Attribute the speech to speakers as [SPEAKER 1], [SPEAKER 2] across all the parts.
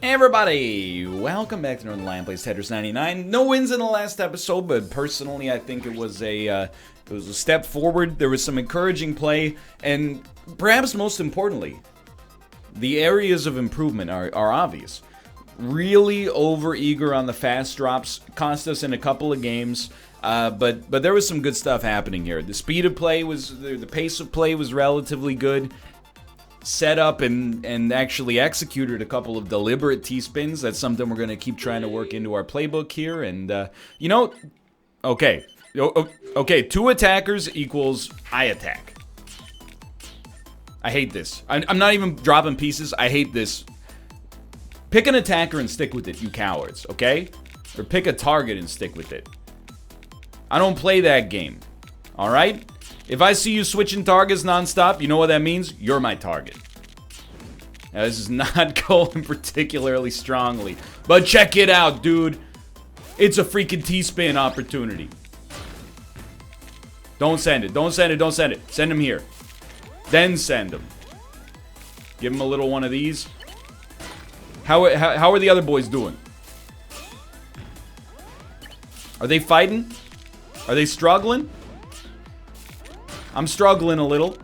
[SPEAKER 1] Hey everybody, welcome back to Northernlion plays Tetris 99. No wins in the last episode, but personally I think it was a step forward. There was some encouraging play, and perhaps most importantly, the areas of improvement are obvious. Really over-eager on the fast drops, cost us in a couple of games, but there was some good stuff happening here. The speed of play was, the pace of play was relatively good. Set up and actually executed a couple of deliberate T-spins. That's something we're going to keep trying to work into our playbook here. And, you know, okay, two attackers equals I attack. I hate this. I'm not even dropping pieces. I hate this. Pick an attacker and stick with it, you cowards, okay? Or pick a target and stick with it. I don't play that game, all right? If I see you switching targets nonstop, you know what that means? You're my target. Now, this is not going particularly strongly, but check it out, dude. It's a freaking T-spin opportunity. Don't send it. Don't send it. Don't send it. Send him here. Then send him. Give him a little one of these. How are the other boys doing? Are they fighting? Are they struggling? I'm struggling a little.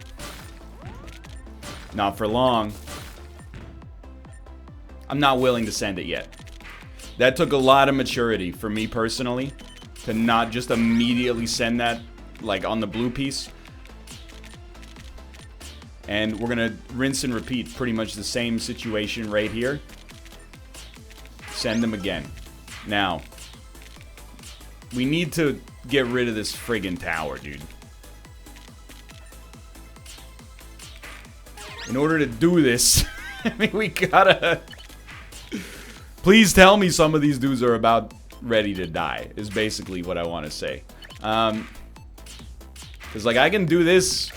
[SPEAKER 1] Not for long. I'm not willing to send it yet. That took a lot of maturity for me personally to not just immediately send that like on the blue piece. And we're gonna rinse and repeat pretty much the same situation right here. Send them again. Now, we need to get rid of this friggin' tower, dude. In order to do this, I mean, we gotta... Please tell me some of these dudes are about ready to die, is basically what I want to say. Because, like, I can do this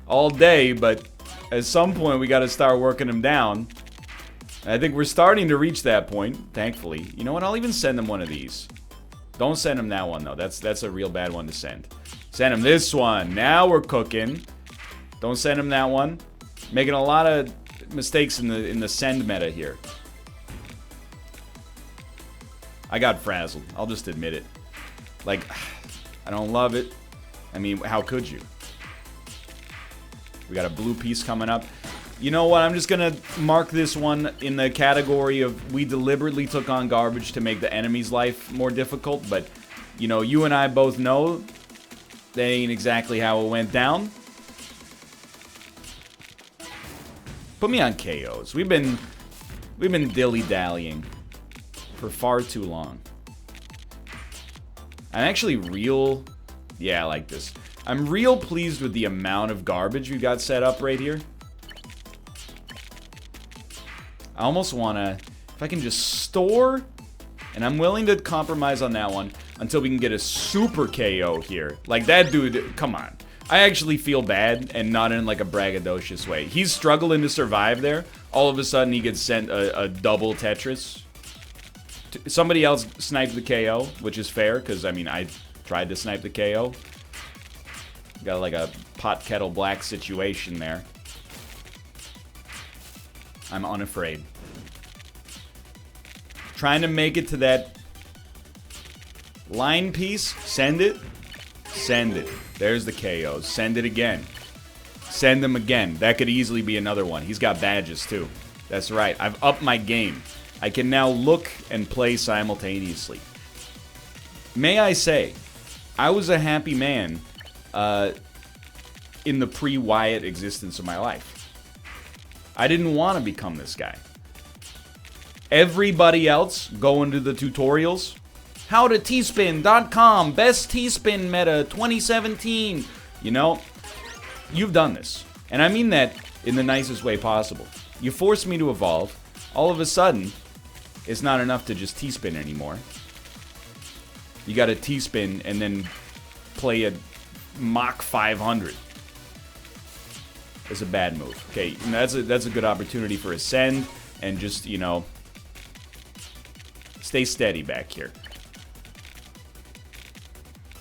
[SPEAKER 1] all day, but at some point we gotta start working them down. And I think we're starting to reach that point, thankfully. You know what? I'll even send them one of these. Don't send him that one, though. That's a real bad one to send. Send him this one. Now we're cooking. Don't send him that one. Making a lot of mistakes in the send meta here. I got frazzled. I'll just admit it. Like, I don't love it. I mean, how could you? We got a blue piece coming up. You know what? I'm just going to mark this one in the category of we deliberately took on garbage to make the enemy's life more difficult. But, you know, you and I both know that ain't exactly how it went down. Put me on KOs. We've been dilly-dallying for far too long. I'm actually real... Yeah, I like this. I'm real pleased with the amount of garbage we got set up right here. I almost want to... If I can just store... And I'm willing to compromise on that one until we can get a super KO here. Like, that dude... Come on. I actually feel bad, and not in like a braggadocious way. He's struggling to survive there. All of a sudden, he gets sent a double Tetris. Somebody else sniped the KO, which is fair, because, I mean, I tried to snipe the KO. Got like a pot kettle black situation there. I'm unafraid. Trying to make it to that line piece. Send it. Send it. There's the KOs. Send it again. Send them again. That could easily be another one. He's got badges, too. That's right. I've upped my game. I can now look and play simultaneously. May I say, I was a happy man in the pre-Wyatt existence of my life. I didn't want to become this guy. Everybody else going to the tutorials... HowToTspin.com, best T-spin meta 2017. You know, you've done this. And I mean that in the nicest way possible. You forced me to evolve. All of a sudden, it's not enough to just T-spin anymore. You gotta T-spin and then play a Mach 500. It's a bad move. Okay, that's a good opportunity for a send. And just, you know, stay steady back here.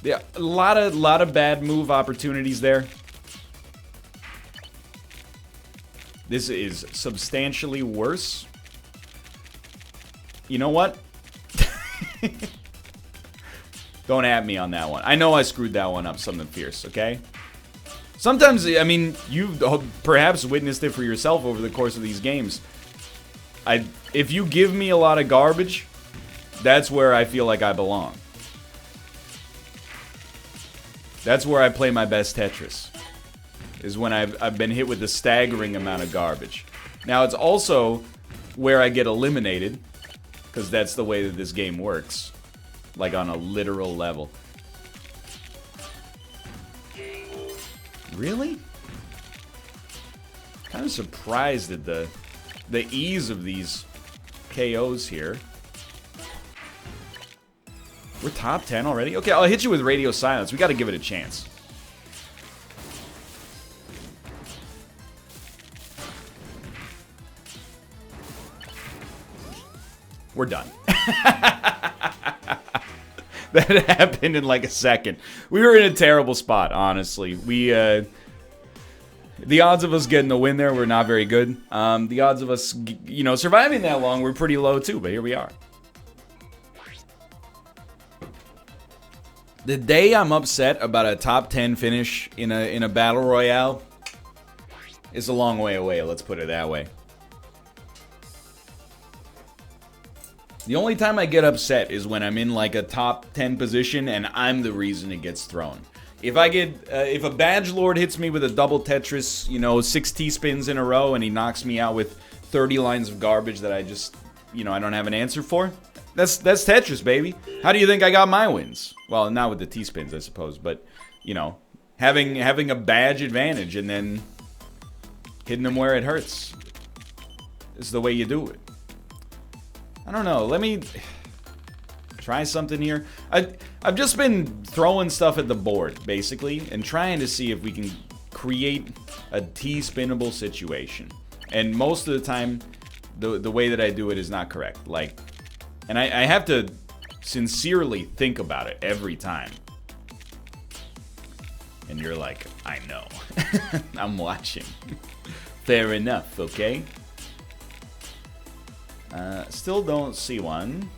[SPEAKER 1] Yeah, a lot of bad move opportunities there. This is substantially worse You know what? Don't at me on that one. I know I screwed that one up something fierce, okay? Sometimes, I mean, you've perhaps witnessed it for yourself over the course of these games. If you give me a lot of garbage, that's where I feel like I belong. That's where I play my best Tetris. Is when I've been hit with a staggering amount of garbage. Now, it's also where I get eliminated, because that's the way that this game works. Like on a literal level. Really? Kind of surprised at the ease of these KOs here. We're top 10 already? Okay, I'll hit you with radio silence. We got to give it a chance. We're done. That happened in like a second. We were in a terrible spot, honestly. The odds of us getting the win there were not very good. The odds of us, you know, surviving that long were pretty low too, but here we are. The day I'm upset about a top 10 finish in a battle royale is a long way away, let's put it that way. The only time I get upset is when I'm in like a top 10 position and I'm the reason it gets thrown. If a badge lord hits me with a double Tetris, you know, 6 T-spins in a row and he knocks me out with 30 lines of garbage that I just, you know, I don't have an answer for, that's Tetris, baby. How do you think I got my wins? Well, not with the T-spins, I suppose, but, you know, having a badge advantage and then hitting them where it hurts is the way you do it. I don't know. Let me try something here. I've just been throwing stuff at the board, basically, and trying to see if we can create a T-spinnable situation. And most of the time, the way that I do it is not correct. Like, and I have to sincerely think about it every time. And you're like, I know. I'm watching. Fair enough, okay? Still don't see one.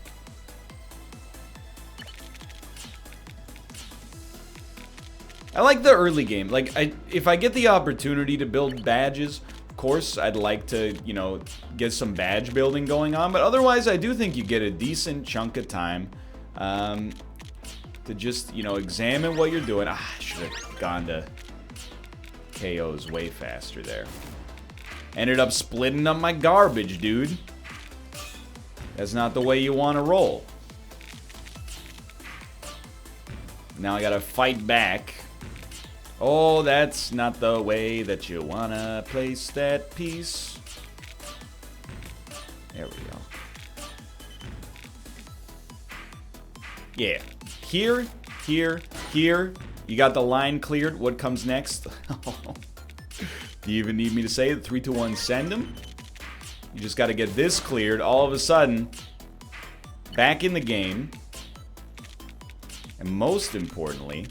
[SPEAKER 1] I like the early game. Like, if I get the opportunity to build badges, of course, I'd like to, you know, get some badge building going on. But otherwise, I do think you get a decent chunk of time to just, you know, examine what you're doing. I should have gone to KOs way faster there. Ended up splitting up my garbage, dude. That's not the way you want to roll. Now I gotta fight back. Oh, that's not the way that you wanna place that piece. There we go. Yeah. Here, here, here. You got the line cleared. What comes next? Do you even need me to say it? 3, 2, 1, send him? You just got to get this cleared. All of a sudden, back in the game. And most importantly,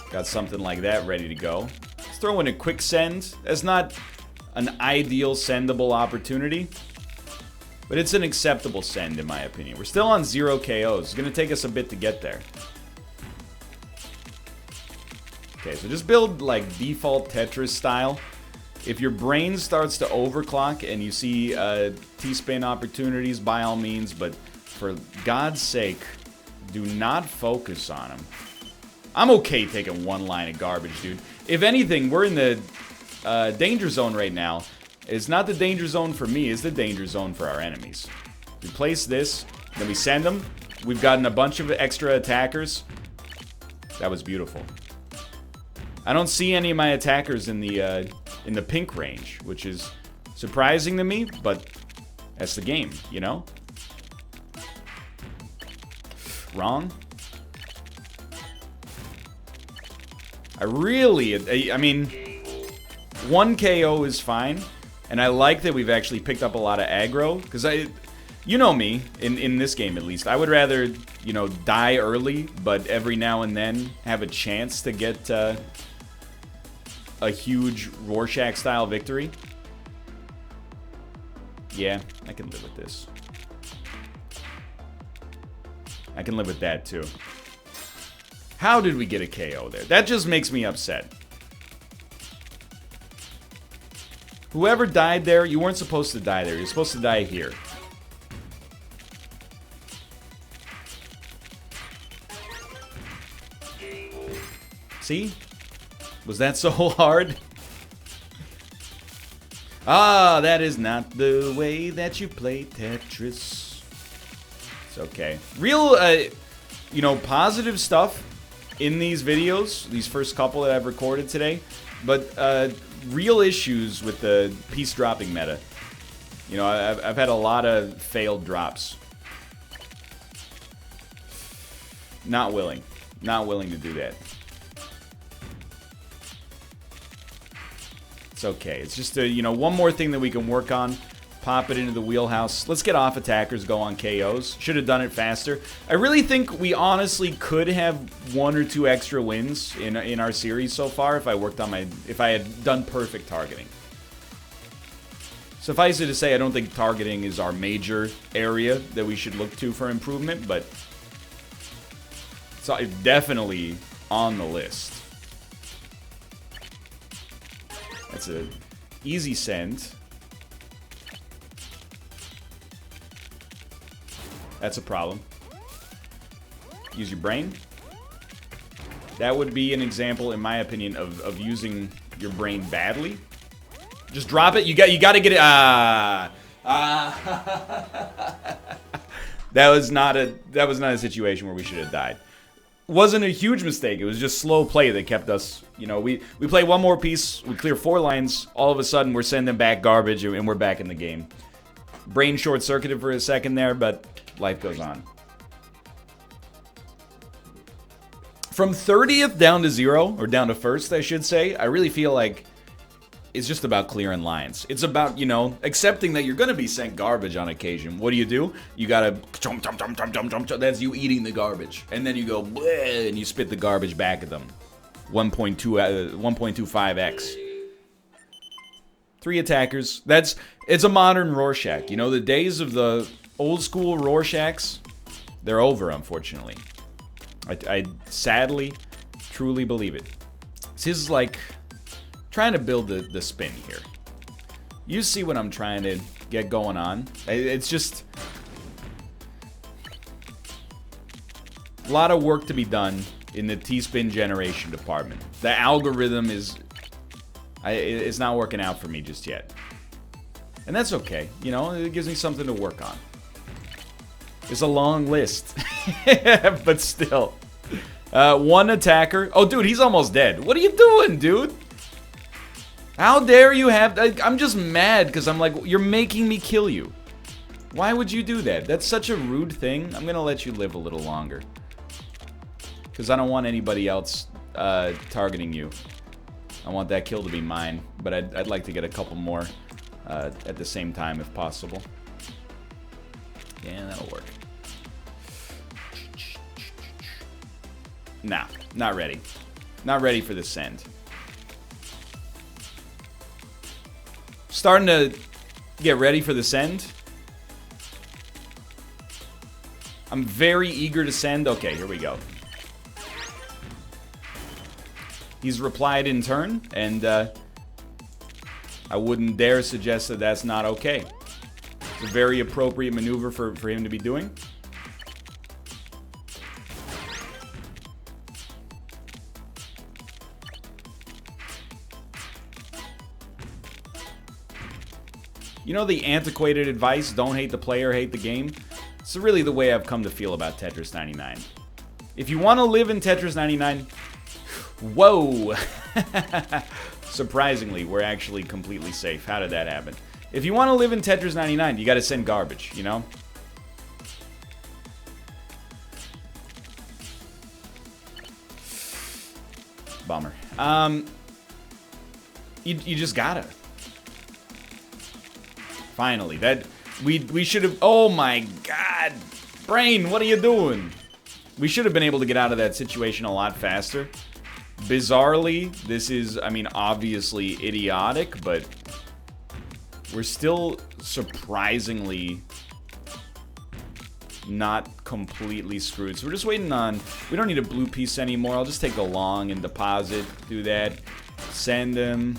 [SPEAKER 1] got something like that ready to go. Let's throw in a quick send. That's not an ideal sendable opportunity, but it's an acceptable send in my opinion. We're still on 0 KOs. It's going to take us a bit to get there. Okay, so just build like default Tetris style. If your brain starts to overclock and you see T-spin opportunities, by all means, but for God's sake, do not focus on them. I'm okay taking one line of garbage, dude. If anything, we're in the danger zone right now. It's not the danger zone for me, it's the danger zone for our enemies. We place this, then we send them. We've gotten a bunch of extra attackers. That was beautiful. I don't see any of my attackers in the pink range, which is surprising to me, but that's the game, you know? Wrong. I mean, 1 KO is fine, and I like that we've actually picked up a lot of aggro, because you know me, in this game at least, I would rather, you know, die early, but every now and then have a chance to get a huge Rorschach-style victory. Yeah, I can live with this. I can live with that, too. How did we get a KO there? That just makes me upset. Whoever died there, you weren't supposed to die there. You're supposed to die here. See? Was that so hard? Ah, that is not the way that you play Tetris. It's okay. Real, you know, positive stuff in these videos, these first couple that I've recorded today, but real issues with the piece dropping meta. You know, I've had a lot of failed drops. Not willing to do that. It's okay. It's just a, you know, one more thing that we can work on. Pop it into the wheelhouse. Let's get off attackers, go on KOs. Should have done it faster. I really think we honestly could have 1 or 2 extra wins in our series so far if I worked on if I had done perfect targeting. Suffice it to say, I don't think targeting is our major area that we should look to for improvement, but it's definitely on the list. That's an easy send. That's a problem. Use your brain. That would be an example, in my opinion, of using your brain badly. Just drop it. You got to get it. That was not a situation where we should have died. Wasn't a huge mistake. It was just slow play that kept us, you know, we play one more piece, we clear 4 lines, all of a sudden we're sending back garbage and we're back in the game. Brain short-circuited for a second there, but life goes on. From 30th down to 0, or down to 1st, I should say, I really feel like it's just about clearing lines. It's about, you know, accepting that you're going to be sent garbage on occasion. What do? You got to... That's you eating the garbage. And then you go, bleh, and you spit the garbage back at them. 1.25x. 3 attackers. It's a modern Rorschach. You know, the days of the old school Rorschachs, they're over, unfortunately. I sadly, truly believe it. This is like... trying to build the spin here. You see what I'm trying to get going on. It's just a lot of work to be done in the T-spin generation department. The algorithm it's not working out for me just yet. And that's okay. You know, it gives me something to work on. It's a long list. But still. 1 attacker. Oh, dude, he's almost dead. What are you doing, dude? How dare you have... I'm just mad because I'm like, you're making me kill you. Why would you do that? That's such a rude thing. I'm going to let you live a little longer. Because I don't want anybody else targeting you. I want that kill to be mine. But I'd like to get a couple more at the same time if possible. Yeah, that'll work. Nah, not ready. Not ready for the send. Starting to get ready for the send. I'm very eager to send. Okay, here we go. He's replied in turn, and I wouldn't dare suggest that that's not okay. It's a very appropriate maneuver for him to be doing. You know the antiquated advice, don't hate the player, hate the game? It's really the way I've come to feel about Tetris 99. If you want to live in Tetris 99... Whoa! Surprisingly, we're actually completely safe. How did that happen? If you want to live in Tetris 99, you gotta send garbage, you know? Bummer. You just gotta. Finally, we should have... Oh my god! Brain, what are you doing? We should have been able to get out of that situation a lot faster. Bizarrely, this is, I mean, obviously idiotic, but we're still surprisingly not completely screwed. So we're just waiting on... We don't need a blue piece anymore. I'll just take the long and deposit. Do that. Send him.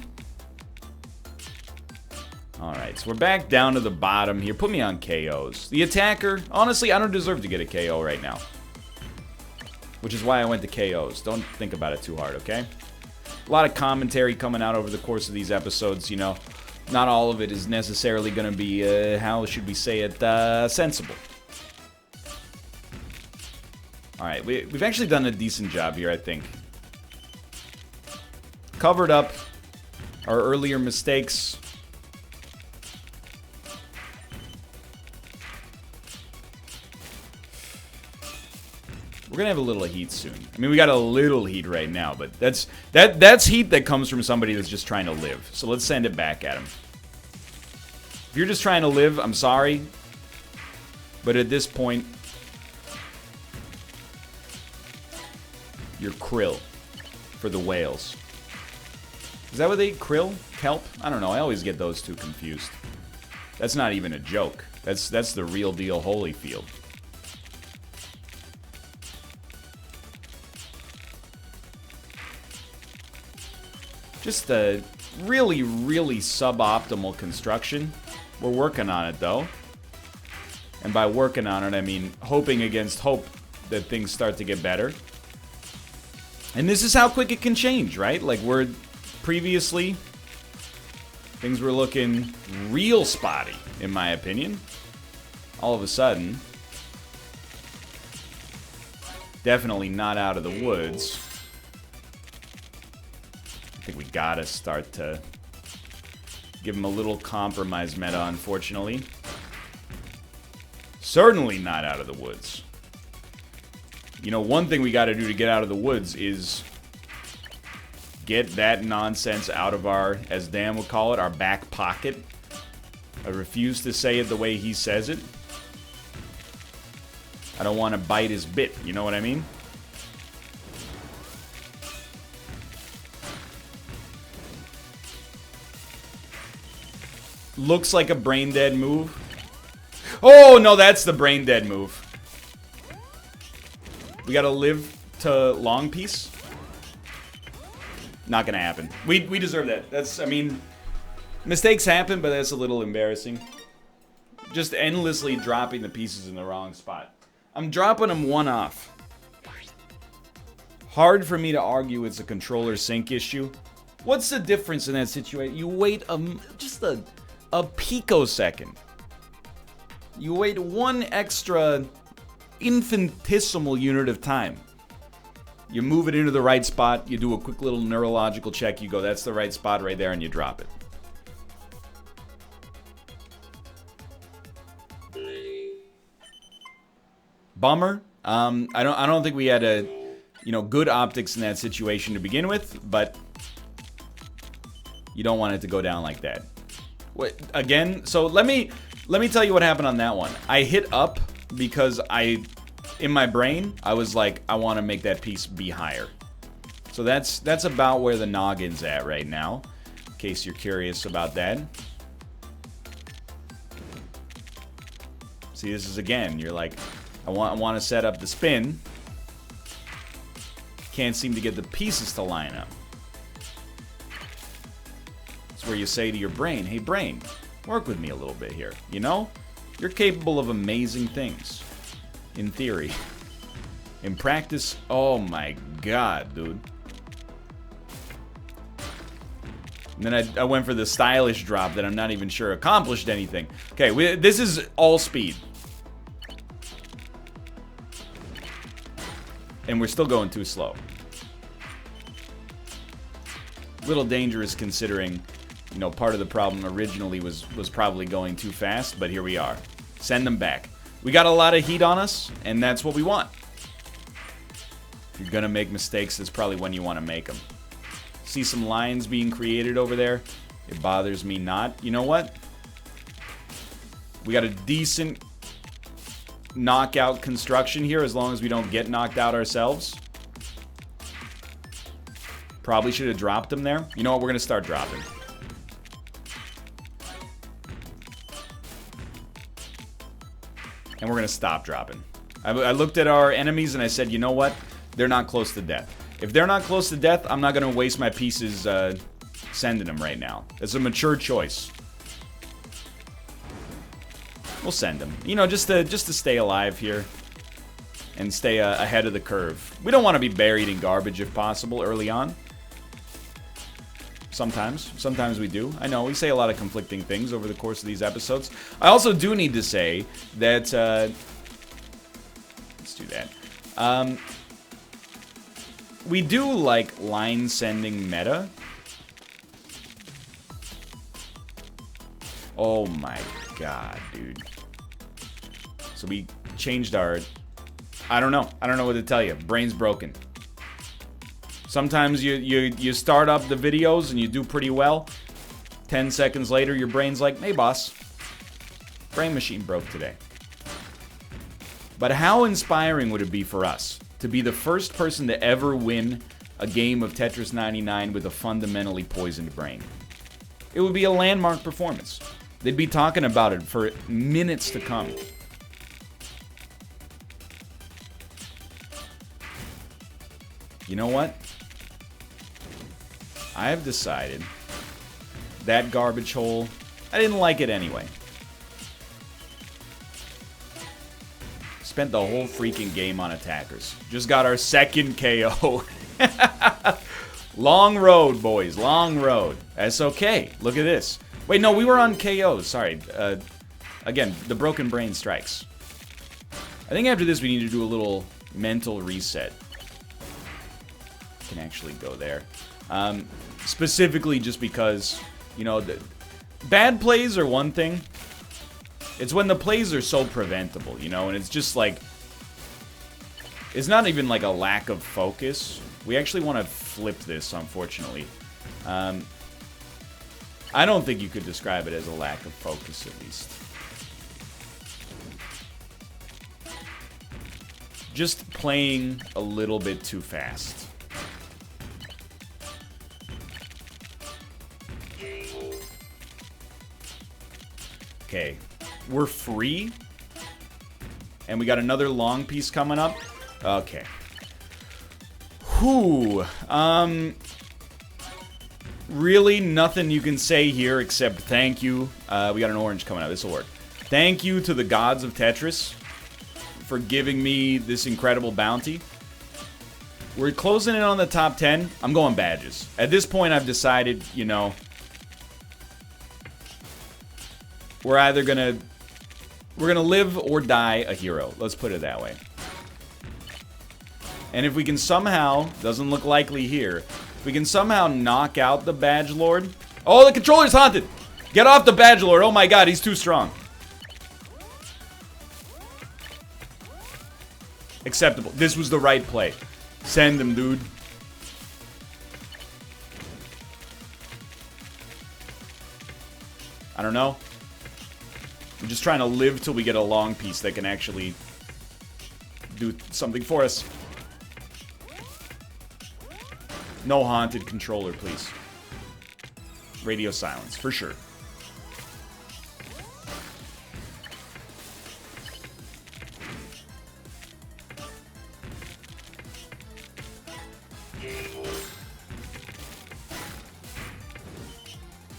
[SPEAKER 1] Alright, so we're back down to the bottom here. Put me on KOs. The attacker, honestly, I don't deserve to get a KO right now. Which is why I went to KOs. Don't think about it too hard, okay? A lot of commentary coming out over the course of these episodes, you know. Not all of it is necessarily going to be, how should we say it, sensible. Alright, we've actually done a decent job here, I think. Covered up our earlier mistakes. We're gonna have a little heat soon. I mean, we got a little heat right now, but that's heat that comes from somebody that's just trying to live. So let's send it back at him. If you're just trying to live, I'm sorry. But at this point, you're krill for the whales. Is that what they eat? Krill? Kelp? I don't know. I always get those two confused. That's not even a joke. That's the real deal Holyfield. Just a really, really suboptimal construction. We're working on it, though. And by working on it, I mean hoping against hope that things start to get better. And this is how quick it can change, right? Like, we're previously, things were looking real spotty, in my opinion. All of a sudden, definitely not out of the woods. I think we gotta start to give him a little compromise meta, unfortunately. Certainly not out of the woods. You know, one thing we gotta do to get out of the woods is get that nonsense out of our, as Dan would call it, our back pocket. I refuse to say it the way he says it. I don't want to bite his bit, you know what I mean? Looks like a brain dead move. Oh, no, that's the brain dead move. We gotta live to long piece. Not gonna happen. We deserve that. That's, I mean, mistakes happen, but that's a little embarrassing. Just endlessly dropping the pieces in the wrong spot. I'm dropping them one off. Hard for me to argue it's a controller sync issue. What's the difference in that situation? You wait just a picosecond. You wait one extra infinitesimal unit of time. You move it into the right spot, you do a quick little neurological check, you go, that's the right spot right there, and you drop it. Bummer. I don't think we had good optics in that situation to begin with, but you don't want it to go down like that. Wait, again, so let me tell you what happened on that one. I hit up because in my brain, I was like, I want to make that piece be higher. So that's about where the noggin's at right now, in case you're curious about that. See, this is again, you're like, I want to set up the spin. Can't seem to get the pieces to line up. It's where you say to your brain, hey brain, work with me a little bit here, you know? You're capable of amazing things. In theory. In practice, oh my god, dude. And then I went for the stylish drop that I'm not even sure accomplished anything. Okay, this is all speed. And we're still going too slow. Little dangerous considering, you know, part of the problem originally was probably going too fast, but here we are. Send them back. We got a lot of heat on us, and that's what we want. If you're gonna make mistakes, that's probably when you want to make them. See some lines being created over there? It bothers me not. You know what? We got a decent knockout construction here, as long as we don't get knocked out ourselves. Probably should have dropped them there. You know what? We're gonna start dropping. And we're going to stop dropping. I looked at our enemies and I said, you know what? They're not close to death. If they're not close to death, I'm not going to waste my pieces sending them right now. It's a mature choice. We'll send them. You know, just to stay alive here. And stay ahead of the curve. We don't want to be buried in garbage if possible early on. Sometimes we do. I know, we say a lot of conflicting things over the course of these episodes. I also do need to say that, let's do that. We do like line sending meta. Oh my god, dude. So we changed our... I don't know what to tell you. Brain's broken. Sometimes you start up the videos and you do pretty well. 10 seconds later, your brain's like, hey, boss. Brain machine broke today. But how inspiring would it be for us to be the first person to ever win a game of Tetris 99 with a fundamentally poisoned brain? It would be a landmark performance. They'd be talking about it for minutes to come. You know what? I have decided that garbage hole, I didn't like it anyway. Spent the whole freaking game on attackers. Just got our second KO. Long road, boys. Long road. That's okay. Look at this. Wait, no, we were on KO. Sorry. Again, the broken brain strikes. I think after this we need to do a little mental reset. Can actually go there. Specifically just because, you know, the bad plays are one thing. It's when the plays are so preventable, you know, and it's just like, it's not even like a lack of focus. We actually want to flip this, unfortunately. I don't think you could describe it as a lack of focus, at least. Just playing a little bit too fast. Okay, we're free. And we got another long piece coming up. Okay. Whew. Really nothing you can say here except thank you. We got an orange coming up. This will work. Thank you to the gods of Tetris for giving me this incredible bounty. We're closing in on the top 10. I'm going badges. At this point, I've decided, you know, we're either gonna live or die a hero. Let's put it that way. And if we can somehow, doesn't look likely here, if we can somehow knock out the Badge Lord. Oh, the controller's haunted! Get off the Badge Lord! Oh my god, he's too strong. Acceptable. This was the right play. Send him, dude. I don't know. I'm just trying to live till we get a long piece that can actually do something for us. No haunted controller, please. Radio silence, for sure.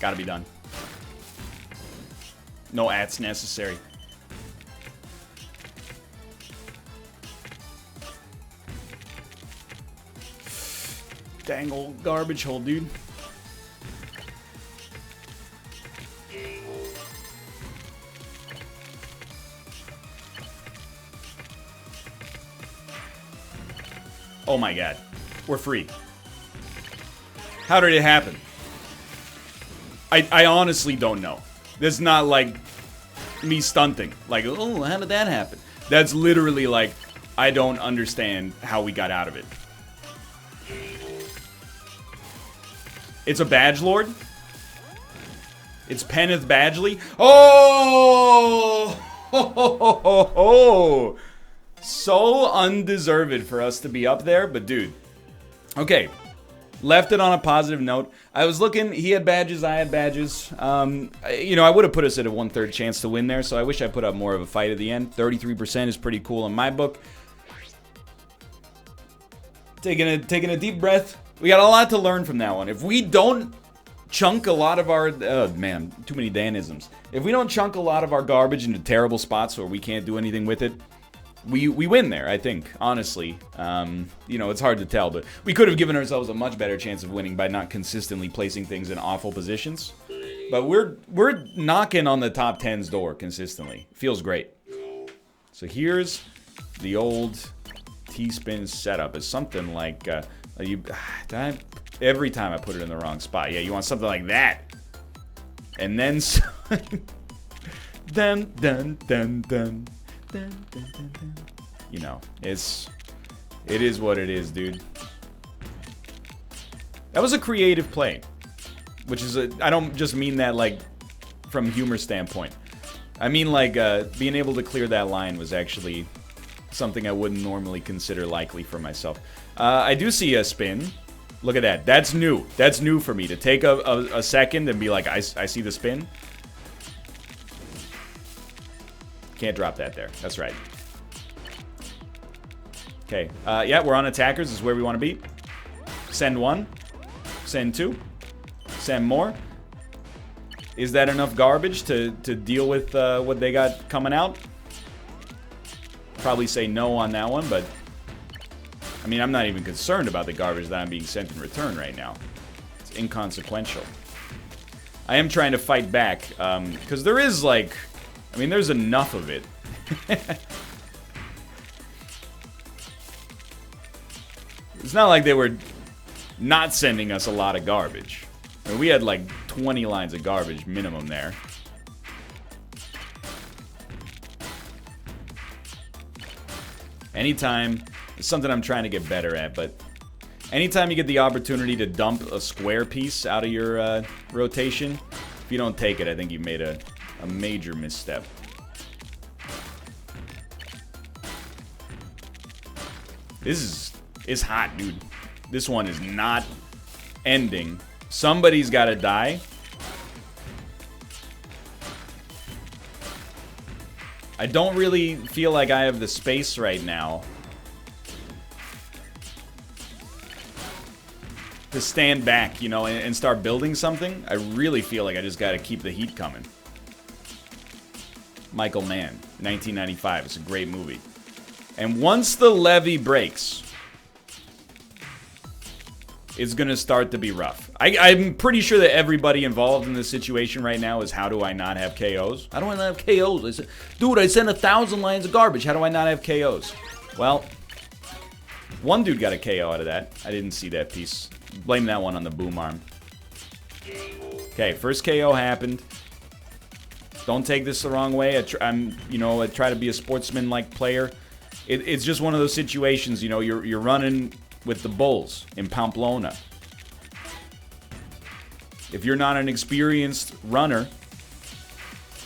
[SPEAKER 1] Gotta be done. No ads necessary. Dang old garbage hole, dude. Oh my god. We're free. How did it happen? I honestly don't know. This is not like me stunting. Like, oh, how did that happen? That's literally like, I don't understand how we got out of it. It's a Badge Lord? It's Penneth Badgley? Oh! So undeserved for us to be up there, but dude. Okay. Left it on a positive note. I was looking, he had badges, I had badges. You know, I would have put us at a 1/3 chance to win there, so I wish I put up more of a fight at the end. 33% is pretty cool in my book. Taking a deep breath. We got a lot to learn from that one. If we don't chunk a lot of our... Oh, man, too many Danisms. If we don't chunk a lot of our garbage into terrible spots where we can't do anything with it, we win there, I think, honestly. You know, it's hard to tell, but we could have given ourselves a much better chance of winning by not consistently placing things in awful positions. But we're knocking on the top 10's door consistently. Feels great. So here's the old T-spin setup. It's something like... every time I put it in the wrong spot. Yeah, you want something like that. And then... dun, dun, dun, dun. Dun, dun, dun, dun. You know, it is what it is, dude. That was a creative play, which is I don't just mean that like from humor standpoint. I mean like being able to clear that line was actually something I wouldn't normally consider likely for myself. I do see a spin. Look at that. That's new. That's new for me to take a second and be like, I see the spin. Can't drop that there. That's right. Okay. Yeah, we're on attackers. This is where we want to be. Send one. Send two. Send more. Is that enough garbage to deal with what they got coming out? Probably say no on that one, but... I mean, I'm not even concerned about the garbage that I'm being sent in return right now. It's inconsequential. I am trying to fight back, because there is, like... I mean, there's enough of it. It's not like they were not sending us a lot of garbage. I mean, we had like 20 lines of garbage minimum there. Anytime, it's something I'm trying to get better at, but anytime you get the opportunity to dump a square piece out of your rotation, if you don't take it, I think you made a major misstep. This is hot, dude. This one is not ending. Somebody's got to die. I don't really feel like I have the space right now to stand back, you know, and start building something. I really feel like I just got to keep the heat coming. Michael Mann, 1995. It's a great movie. And once the levee breaks, it's going to start to be rough. I'm pretty sure that everybody involved in this situation right now is, how do I not have KOs? How do I not have KOs? I said, dude, I sent 1,000 lines of garbage. How do I not have KOs? Well, one dude got a KO out of that. I didn't see that piece. Blame that one on the boom arm. Okay, first KO happened. Don't take this the wrong way. I try to be a sportsman-like player. It's just one of those situations, you know, you're running with the bulls in Pamplona. If you're not an experienced runner,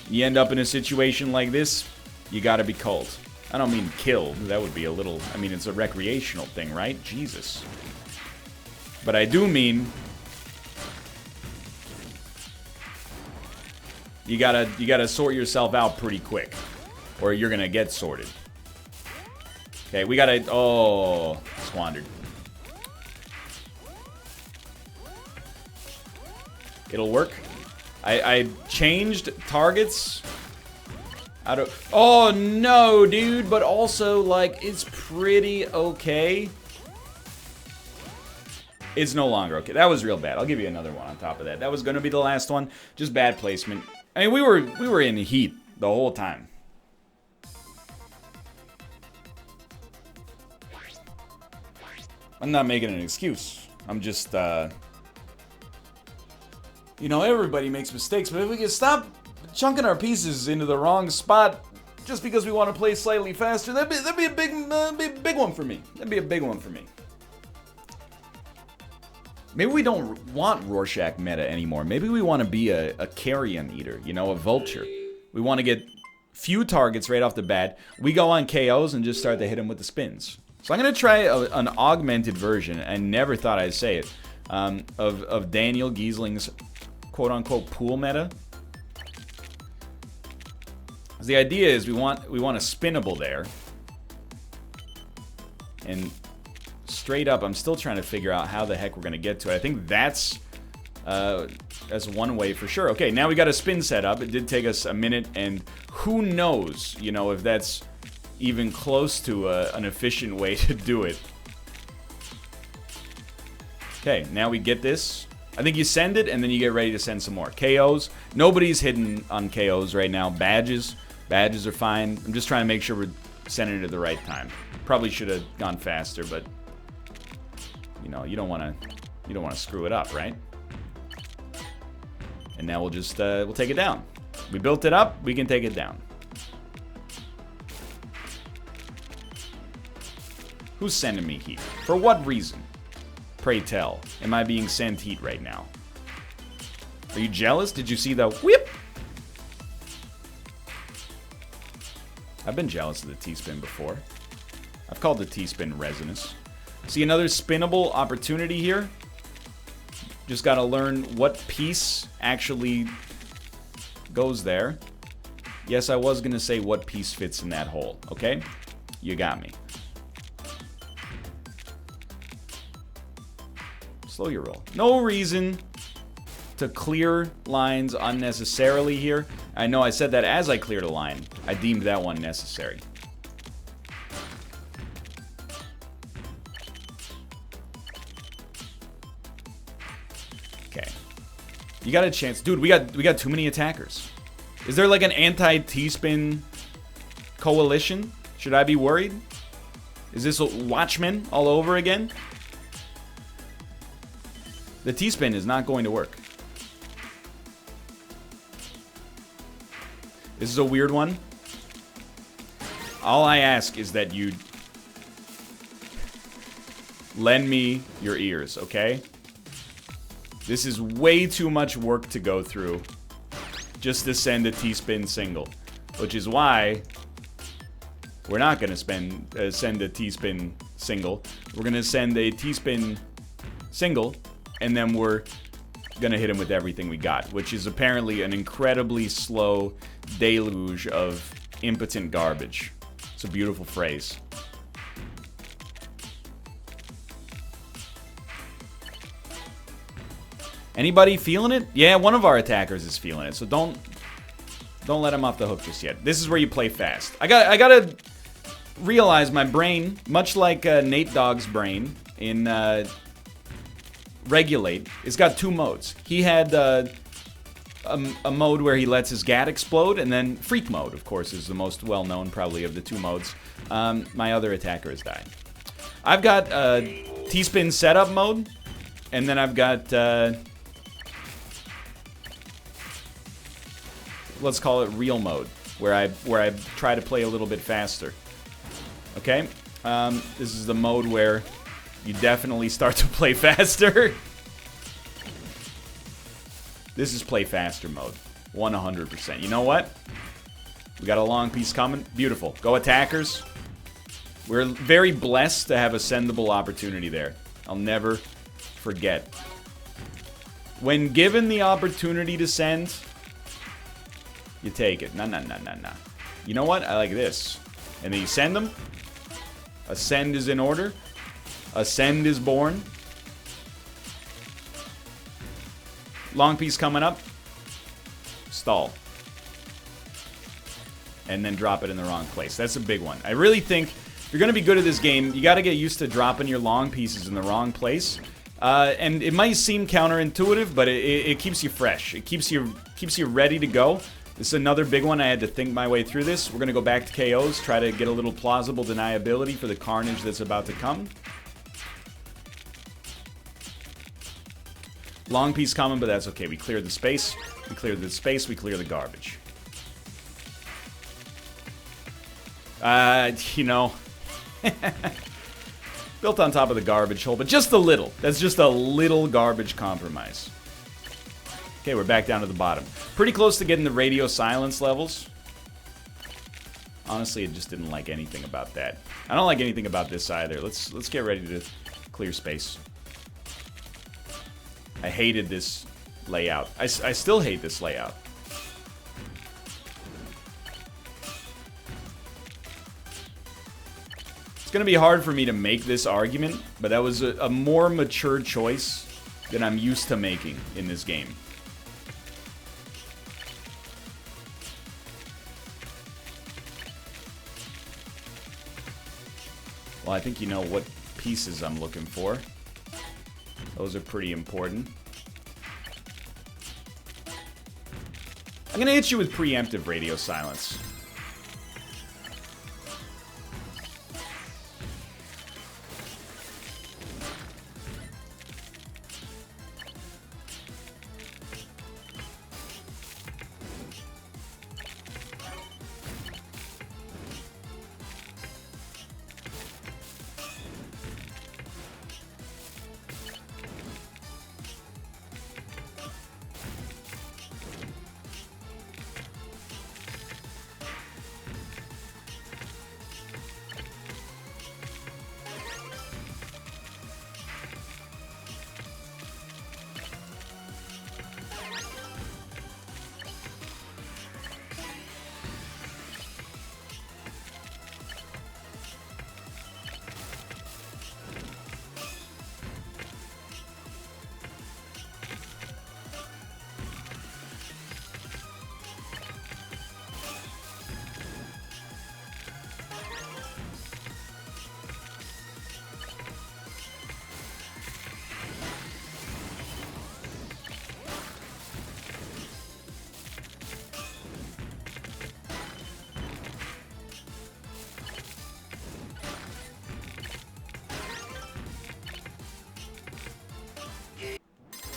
[SPEAKER 1] you end up in a situation like this, you gotta be cold. I don't mean killed. That would be a little... I mean, it's a recreational thing, right? Jesus. But I do mean... You gotta sort yourself out pretty quick, or you're gonna get sorted. Okay, we gotta... Oh, squandered. It'll work. I changed targets. Oh no, dude! But also, like, it's pretty okay. It's no longer okay. That was real bad. I'll give you another one on top of that. That was gonna be the last one. Just bad placement. I mean, we were in heat the whole time. I'm not making an excuse. I'm just, you know, everybody makes mistakes, but if we can stop chunking our pieces into the wrong spot just because we want to play slightly faster, that'd be a big one for me. That'd be a big one for me. Maybe we don't want Rorschach meta anymore. Maybe we want to be a carrion eater, you know, a vulture. We want to get few targets right off the bat. We go on KOs and just start to hit them with the spins. So I'm going to try an augmented version. I never thought I'd say it. of Daniel Giesling's quote-unquote pool meta. The idea is we want a spinnable there. And straight up, I'm still trying to figure out how the heck we're going to get to it. I think that's one way for sure. Okay, now we got a spin set up. It did take us a minute, and who knows, you know, if that's even close to an efficient way to do it. Okay, now we get this. I think you send it, and then you get ready to send some more. KOs. Nobody's hidden on KOs right now. Badges are fine. I'm just trying to make sure we're sending it at the right time. Probably should have gone faster, but you know, you don't want to screw it up, right? And now we'll just we'll take it down. We built it up, we can take it down. Who's sending me heat? For what reason? Pray tell. Am I being sent heat right now? Are you jealous? Did you see the whip? I've been jealous of the T-spin before. I've called the T-spin resinous. See another spinnable opportunity here. Just got to learn what piece actually goes there. Yes, I was going to say what piece fits in that hole. Okay? You got me. Slow your roll. No reason to clear lines unnecessarily here. I know I said that as I cleared a line. I deemed that one necessary. Okay. You got a chance. Dude, we got too many attackers. Is there like an anti-T-spin coalition? Should I be worried? Is this a Watchmen all over again? The T-spin is not going to work. This is a weird one. All I ask is that you lend me your ears, okay? This is way too much work to go through just to send a T-spin single, which is why we're not going to send a T-spin single. We're going to send a T-spin single, and then we're going to hit him with everything we got, which is apparently an incredibly slow deluge of impotent garbage. It's a beautiful phrase. Anybody feeling it? Yeah, one of our attackers is feeling it, so don't let him off the hook just yet. This is where you play fast. I gotta realize my brain, much like Nate Dogg's brain in Regulate, it's got two modes. He had a mode where he lets his gat explode, and then Freak mode, of course, is the most well-known probably of the two modes. My other attacker has died. I've got T-spin setup mode, and then I've got let's call it real mode, where I try to play a little bit faster. Okay, this is the mode where you definitely start to play faster. This is play faster mode, 100%. You know what? We got a long piece coming. Beautiful. Go attackers. We're very blessed to have a sendable opportunity there. I'll never forget. When given the opportunity to send, you take it. Nah. You know what? I like this. And then you send them. A send is in order. A send is born. Long piece coming up. Stall. And then drop it in the wrong place. That's a big one. I really think if you're going to be good at this game, you got to get used to dropping your long pieces in the wrong place. And it might seem counterintuitive, but it keeps you fresh. It keeps you ready to go. This is another big one. I had to think my way through this. We're going to go back to KOs, try to get a little plausible deniability for the carnage that's about to come. Long piece coming, but that's okay. We cleared the space. We cleared the space. We clear the garbage. You know, built on top of the garbage hole, but just a little. That's just a little garbage compromise. Okay, we're back down to the bottom. Pretty close to getting the radio silence levels. Honestly, I just didn't like anything about that. I don't like anything about this either. Let's get ready to clear space. I hated this layout. I still hate this layout. It's gonna be hard for me to make this argument, but that was a more mature choice than I'm used to making in this game. Well, I think you know what pieces I'm looking for. Those are pretty important. I'm gonna hit you with preemptive radio silence.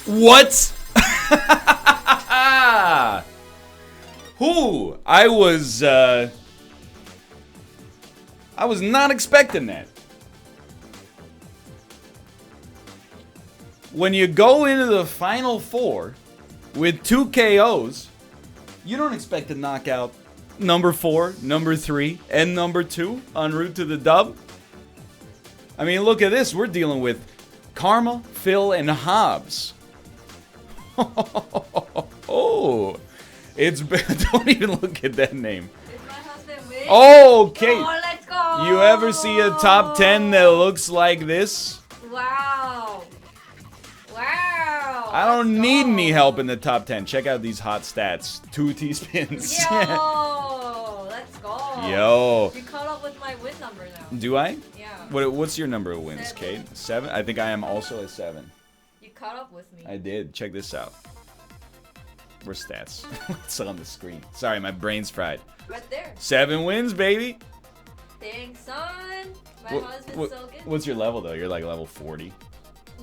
[SPEAKER 1] What? Who? I was not expecting that. When you go into the final four with 2 KOs, you don't expect to knock out number 4, number 3, and number 2 en route to the dub. I mean, look at this. We're dealing with Karma, Phil, and Hobbs. Oh, it's don't even look at that name.
[SPEAKER 2] It's my husband, Wick.
[SPEAKER 1] Oh, Kate.
[SPEAKER 2] Oh, let's go.
[SPEAKER 1] You ever see a top 10 that looks like this?
[SPEAKER 2] Wow. Wow.
[SPEAKER 1] I don't need any help in the top 10. Check out these hot stats. 2 T-spins.
[SPEAKER 2] Yo, let's go.
[SPEAKER 1] Yo.
[SPEAKER 2] You caught up with my win number now.
[SPEAKER 1] Do I?
[SPEAKER 2] Yeah.
[SPEAKER 1] What's your number of wins,
[SPEAKER 2] 7.
[SPEAKER 1] Kate? 7? I think I am also at 7.
[SPEAKER 2] You caught up with me.
[SPEAKER 1] I did. Check this out. Where's stats? It's on the screen. Sorry, my brain's fried.
[SPEAKER 2] Right there.
[SPEAKER 1] 7 wins, baby.
[SPEAKER 2] Thanks, son. My husband's so good.
[SPEAKER 1] What's your level, though? You're like level 40.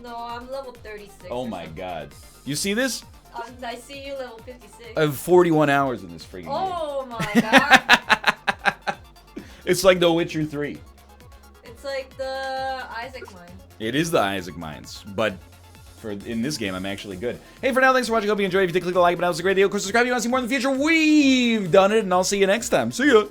[SPEAKER 2] No, I'm level 36.
[SPEAKER 1] Oh my god. You see this?
[SPEAKER 2] I see you level 56.
[SPEAKER 1] I have 41 hours in this freaking game.
[SPEAKER 2] Oh my god.
[SPEAKER 1] It's like The Witcher 3.
[SPEAKER 2] It's like the Isaac mine.
[SPEAKER 1] It is the Isaac Mines, but in this game, I'm actually good. Hey, for now, thanks for watching. Hope you enjoyed. If you did, click the like button. That was a great video. Of course, subscribe if you want to see more in the future. We've done it, and I'll see you next time. See ya.